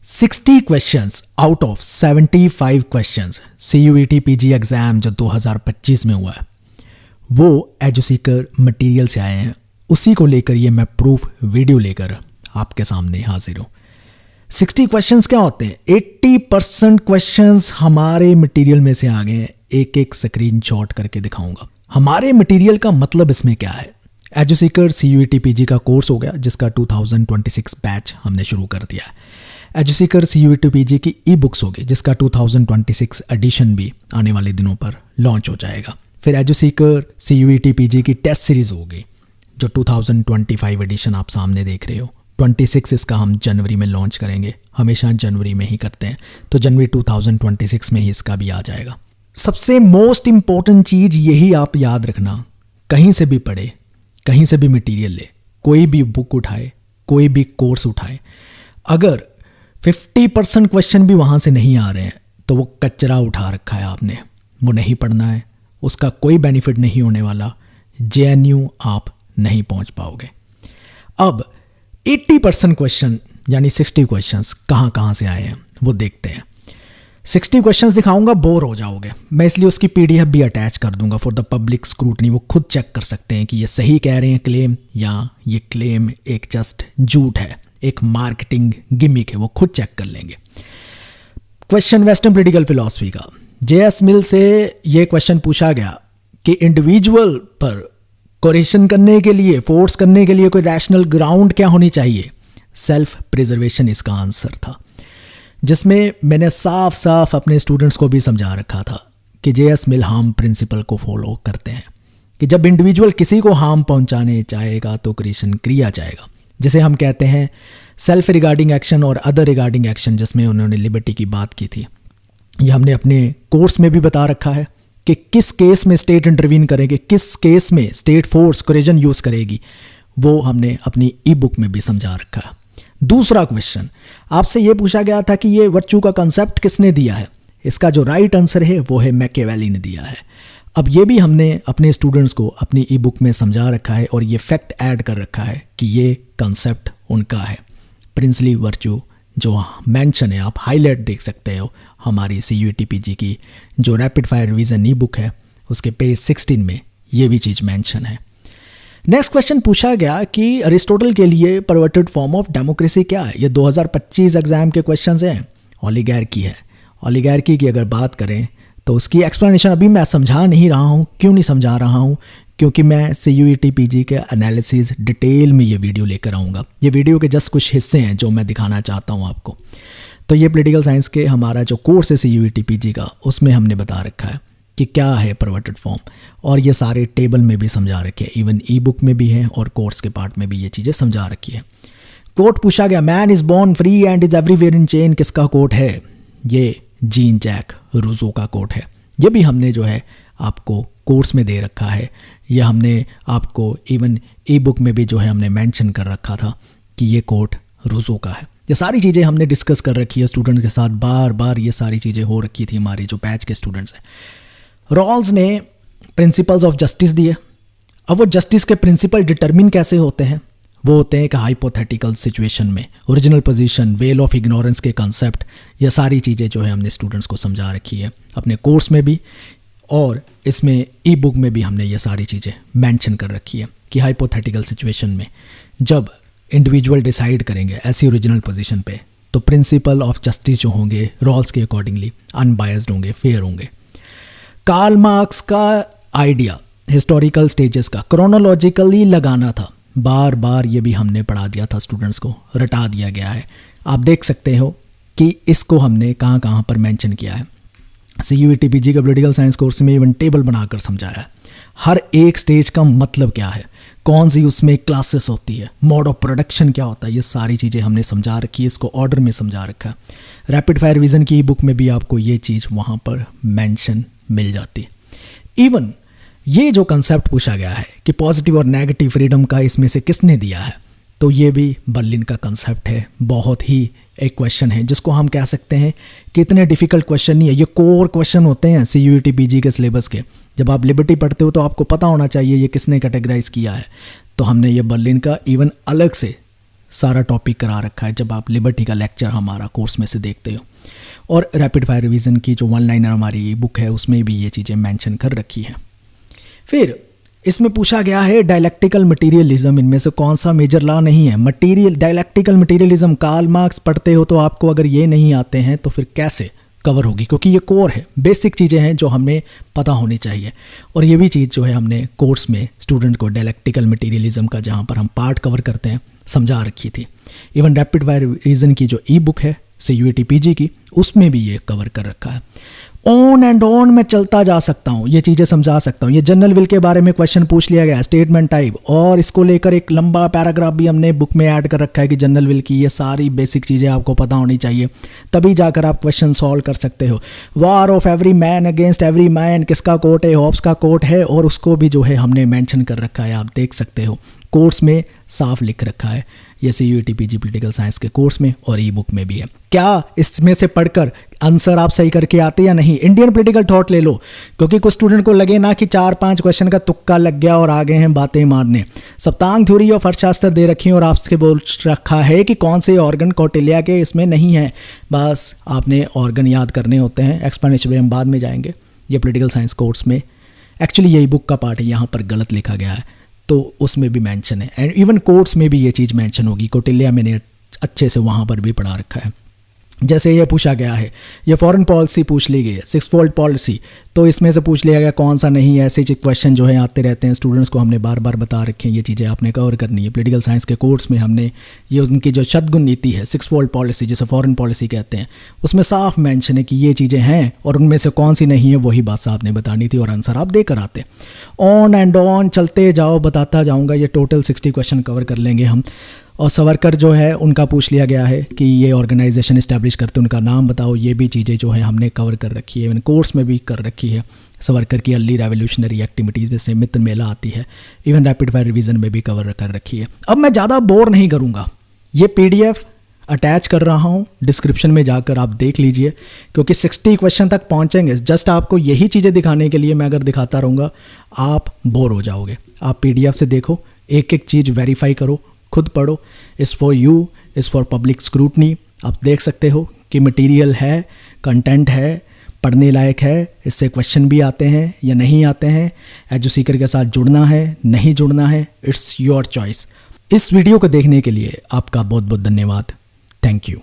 60 questions out of 75 questions CUET PG exam जो 2025 में हुआ है वो एजुसीकर मटेरियल से आए हैं। उसी को लेकर ये मैं प्रूफ वीडियो लेकर आपके सामने हाजिर हूँ। 60 क्वेश्चंस क्या होते हैं? 80% क्वेश्चंस हमारे मटेरियल में से आ गए हैं। एक एक स्क्रीनशॉट करके दिखाऊंगा। हमारे मटेरियल का मतलब इसमें क्या है? एजुसीकर CUET PG का कोर्स हो गया जिसका 2026 बैच हमने शुरू कर दिया है। एजुसीकर CUET PG की ई बुक्स होगी जिसका 2026 एडिशन भी आने वाले दिनों पर लॉन्च हो जाएगा। फिर एजुसीकर CUET PG की टेस्ट सीरीज होगी जो 2025 एडिशन आप सामने देख रहे हो। 26 इसका हम जनवरी में लॉन्च करेंगे, हमेशा जनवरी में ही करते हैं, तो जनवरी 2026 में ही इसका भी आ जाएगा। सबसे मोस्ट इम्पॉर्टेंट चीज़ यही आप याद रखना, कहीं से भी पढ़े, कहीं से भी मटेरियल ले, कोई भी बुक उठाए, कोई भी कोर्स उठाए, अगर 50% क्वेश्चन भी वहाँ से नहीं आ रहे हैं तो वो कचरा उठा रखा है आपने, वो नहीं पढ़ना है, उसका कोई बेनिफिट नहीं होने वाला। JNU आप नहीं पहुँच पाओगे। अब 80% क्वेश्चन यानी 60 क्वेश्चंस कहाँ से आए हैं वो देखते हैं। 60 क्वेश्चंस दिखाऊंगा, बोर हो जाओगे। मैं इसलिए उसकी PDF भी अटैच कर दूंगा फॉर द पब्लिक स्क्रूटनी। वो खुद चेक कर सकते हैं कि ये सही कह रहे हैं क्लेम या ये क्लेम एक जस्ट झूठ है, एक मार्केटिंग गिमिक है, वो खुद चेक कर लेंगे। क्वेश्चन वेस्टर्न पॉलिटिकल फिलॉसफी का JS मिल से ये क्वेश्चन पूछा गया कि इंडिविजुअल पर कोरिलेशन करने के लिए, फोर्स करने के लिए कोई रैशनल ग्राउंड क्या होनी चाहिए? सेल्फ प्रिजर्वेशन इसका आंसर था, जिसमें मैंने साफ साफ अपने स्टूडेंट्स को भी समझा रखा था कि JS मिल हार्म प्रिंसिपल को फॉलो करते हैं कि जब इंडिविजुअल किसी को हार्म पहुंचाने चाहेगा तो कोरिलेशन किया जाएगा, जिसे हम कहते हैं सेल्फ रिगार्डिंग एक्शन और अदर रिगार्डिंग एक्शन, जिसमें उन्होंने लिबर्टी की बात की थी। ये हमने अपने कोर्स में भी बता रखा है कि किस केस में स्टेट इंटरवीन करेंगे, किस केस में स्टेट फोर्स कोरिजन यूज़ करेगी, वो हमने अपनी ई बुक में भी समझा रखा है। दूसरा क्वेश्चन आपसे ये पूछा गया था कि ये वर्च्यू का कंसेप्ट किसने दिया है? इसका जो राइट आंसर है वो है मैकियावेली ने दिया है। अब ये भी हमने अपने स्टूडेंट्स को अपनी ई बुक में समझा रखा है और ये फैक्ट ऐड कर रखा है कि ये कंसेप्ट उनका है। प्रिंसली वर्च्यू जो मेंशन है, आप हाईलाइट देख सकते हो हमारी CUET PG की जो रैपिड फायर रिवीजन ई बुक है उसके पेज 16 में ये भी चीज़ मेंशन है। नेक्स्ट क्वेश्चन पूछा गया कि अरिस्टोटल के लिए परवर्टेड फॉर्म ऑफ डेमोक्रेसी क्या है? ये 2025 एग्जाम के क्वेश्चंस हैं। ओलिगार्की है। ओलिगार्की की अगर बात करें तो उसकी एक्सप्लेनेशन अभी मैं समझा नहीं रहा हूँ। क्यों नहीं समझा रहा हूँ? क्योंकि मैं CUET PG के एनालिसिस डिटेल में ये वीडियो लेकर आऊँगा। ये वीडियो के जस्ट कुछ हिस्से हैं जो मैं दिखाना चाहता हूँ आपको। तो ये पॉलिटिकल साइंस के हमारा जो कोर्स है CUET PG का, उसमें हमने बता रखा है कि क्या है परवर्टेड फॉर्म, और ये सारे टेबल में भी समझा रखे हैं, इवन ई बुक में भी है और कोर्स के पार्ट में भी ये चीज़ें समझा रखी है। कोट पूछा गया, man is born free and is everywhere in chain, किसका कोट है? ये जीन जैक रूसो का कोट है। ये भी हमने जो है आपको कोर्स में दे रखा है, यह हमने आपको इवन ई बुक में भी जो है हमने मेंशन कर रखा था कि ये कोट रूसो का है। ये सारी चीज़ें हमने डिस्कस कर रखी है स्टूडेंट्स के साथ, बार बार ये सारी चीज़ें हो रखी थी हमारे जो बैच के स्टूडेंट्स हैं। रॉल्स ने प्रिंसिपल्स ऑफ जस्टिस दिए। अब वो जस्टिस के प्रिंसिपल डिटरमिन कैसे होते हैं? वो होते हैं कि हाइपोथेटिकल सिचुएशन में original position, well of ignorance के कंसेप्ट, ये सारी चीज़ें जो है हमने स्टूडेंट्स को समझा रखी है अपने कोर्स में भी, और इसमें ई बुक में भी हमने ये सारी चीज़ें मेंशन कर रखी है कि हाइपोथेटिकल सिचुएशन में जब इंडिविजुअल डिसाइड करेंगे ऐसी ओरिजिनल पोजीशन पे, तो प्रिंसिपल ऑफ जस्टिस जो होंगे रॉल्स के अकॉर्डिंगली अनबायस्ड होंगे, फेयर होंगे। कार्ल मार्क्स का आइडिया हिस्टोरिकल स्टेजेस का क्रोनोलॉजिकली लगाना था, बार बार ये भी हमने पढ़ा दिया था स्टूडेंट्स को, रटा दिया गया है। आप देख सकते हो कि इसको हमने कहाँ कहाँ पर मेंशन किया है। CUET PG का पॉलिटिकल साइंस कोर्स में इवन टेबल बनाकर समझाया है हर एक स्टेज का मतलब क्या है, कौन सी उसमें क्लासेस होती है, मोड ऑफ प्रोडक्शन क्या होता है, ये सारी चीज़ें हमने समझा रखी है, इसको ऑर्डर में समझा रखा है। रैपिड फायर रिवीजन की बुक में भी आपको ये चीज़ वहाँ पर मेंशन मिल जाती है। इवन ये जो कंसेप्ट पूछा गया है कि पॉजिटिव और नेगेटिव फ्रीडम का इसमें से किसने दिया है, तो ये भी बर्लिन का कंसेप्ट है। बहुत ही एक क्वेश्चन है जिसको हम कह सकते हैं कि इतने डिफ़िकल्ट क्वेश्चन नहीं है, ये कोर क्वेश्चन होते हैं CUET PG के सिलेबस के। जब आप लिबर्टी पढ़ते हो तो आपको पता होना चाहिए ये किसने कैटेगराइज किया है। तो हमने ये बर्लिन का इवन अलग से सारा टॉपिक करा रखा है जब आप लिबर्टी का लेक्चर हमारा कोर्स में से देखते हो। और रैपिड फायर रिवीजन की जो 1 लाइनर हमारी बुक है उसमें भी ये चीज़ें मेंशन कर रखी हैं। फिर इसमें पूछा गया है डायलैक्टिकल मटेरियलिज्म इनमें से कौन सा मेजर लॉ नहीं है। डायलैक्टिकल मटेरियलिज्म कार्ल मार्क्स पढ़ते हो तो आपको अगर ये नहीं आते हैं तो फिर कैसे कवर होगी, क्योंकि ये कोर है, बेसिक चीज़ें हैं जो हमें पता होनी चाहिए। और ये भी चीज़ जो है हमने कोर्स में स्टूडेंट को डायलैक्टिकल मटेरियलिज्म का जहाँ पर हम पार्ट कवर करते हैं समझा रखी थी। इवन रैपिड फायर रिवीजन की जो ई बुक है CUET PG की उसमें भी ये कवर कर रखा है। ऑन एंड ऑन मैं चलता जा सकता हूँ, ये चीज़ें समझा सकता हूँ। ये जनरल विल के बारे में क्वेश्चन पूछ लिया गया, स्टेटमेंट टाइप, और इसको लेकर एक लंबा पैराग्राफ भी हमने बुक में ऐड कर रखा है कि जनरल विल की ये सारी बेसिक चीज़ें आपको पता होनी चाहिए, तभी जाकर आप क्वेश्चन सॉल्व कर सकते हो। War of every man against every man किसका कोट है, हॉब्स का कोट है, और उसको भी जो है हमने मेंशन कर रखा है, आप देख सकते हो कोर्स में साफ लिख रखा है। ये CUET PG पॉलिटिकल साइंस के कोर्स में और ई बुक में भी है। क्या इसमें से पढ़कर आंसर आप सही करके आते या नहीं? इंडियन पॉलिटिकल थॉट ले लो, क्योंकि कुछ स्टूडेंट को लगे ना कि 4-5 क्वेश्चन का तुक्का लग गया और आ गए हैं बातें मारने। सप्तांग थ्योरी ऑफ अर्थशास्त्र दे रखी है और आपसे बोल रखा है कि कौन से ऑर्गन कौटिल्य के इसमें नहीं है, बस आपने ऑर्गन याद करने होते हैं। एक्सप्लेनेशन में हम बाद में जाएंगे। ये पॉलिटिकल साइंस कोर्स में एक्चुअली यही बुक का पार्ट है, यहाँ पर गलत लिखा गया है तो उसमें भी मेंशन है। एंड इवन कोर्ट्स में भी ये चीज़ मेंशन होगी। कौटिल्य मैंने अच्छे से वहाँ पर भी पढ़ा रखा है। जैसे ये पूछा गया है, ये फॉरेन पॉलिसी पूछ ली गई है, 6-fold पॉलिसी, तो इसमें से पूछ लिया गया कौन सा नहीं है। ऐसे क्वेश्चन जो है आते रहते हैं, स्टूडेंट्स को हमने बार बार बता रखे हैं ये चीज़ें आपने कवर करनी है। पॉलिटिकल साइंस के कोर्स में हमने ये उनकी जो शतगुण नीति है 6-fold पॉलिसी जिसे फॉरेन पॉलिसी कहते हैं, उसमें साफ मेंशन है कि ये चीज़ें हैं और उनमें से कौन सी नहीं है, वही बात साहब ने बतानी थी और आंसर आप देकर आते। ऑन एंड ऑन चलते जाओ, बताता जाऊँगा। ये टोटल 60 क्वेश्चन कवर कर लेंगे हम। और सावरकर जो है उनका पूछ लिया गया है कि ये ऑर्गेनाइजेशन इस्टेब्लिश करते उनका नाम बताओ। ये भी चीज़ें जो है हमने कवर कर रखी है, इवन कोर्स में भी कर रखी है। सावरकर की अर्ली रेवोल्यूशनरी एक्टिविटीज़ में से मित्र मेला आती है, इवन रैपिड फायर रिवीजन में भी कवर कर रखी है। अब मैं ज़्यादा बोर नहीं करूँगा, ये PDF अटैच कर रहा हूँ, डिस्क्रिप्शन में जाकर आप देख लीजिए, क्योंकि 60 क्वेश्चन तक पहुँचेंगे। जस्ट आपको यही चीज़ें दिखाने के लिए मैं अगर दिखाता रहूँगा आप बोर हो जाओगे। आप PDF से देखो, एक एक चीज़ वेरीफाई करो, खुद पढ़ो। Is for you, is for public scrutiny. आप देख सकते हो कि मटेरियल है, कंटेंट है, पढ़ने लायक है, इससे क्वेश्चन भी आते हैं या नहीं आते हैं। एजुसीकर के साथ जुड़ना है, नहीं जुड़ना है, इट्स योर चॉइस। इस वीडियो को देखने के लिए आपका बहुत बहुत धन्यवाद। Thank you.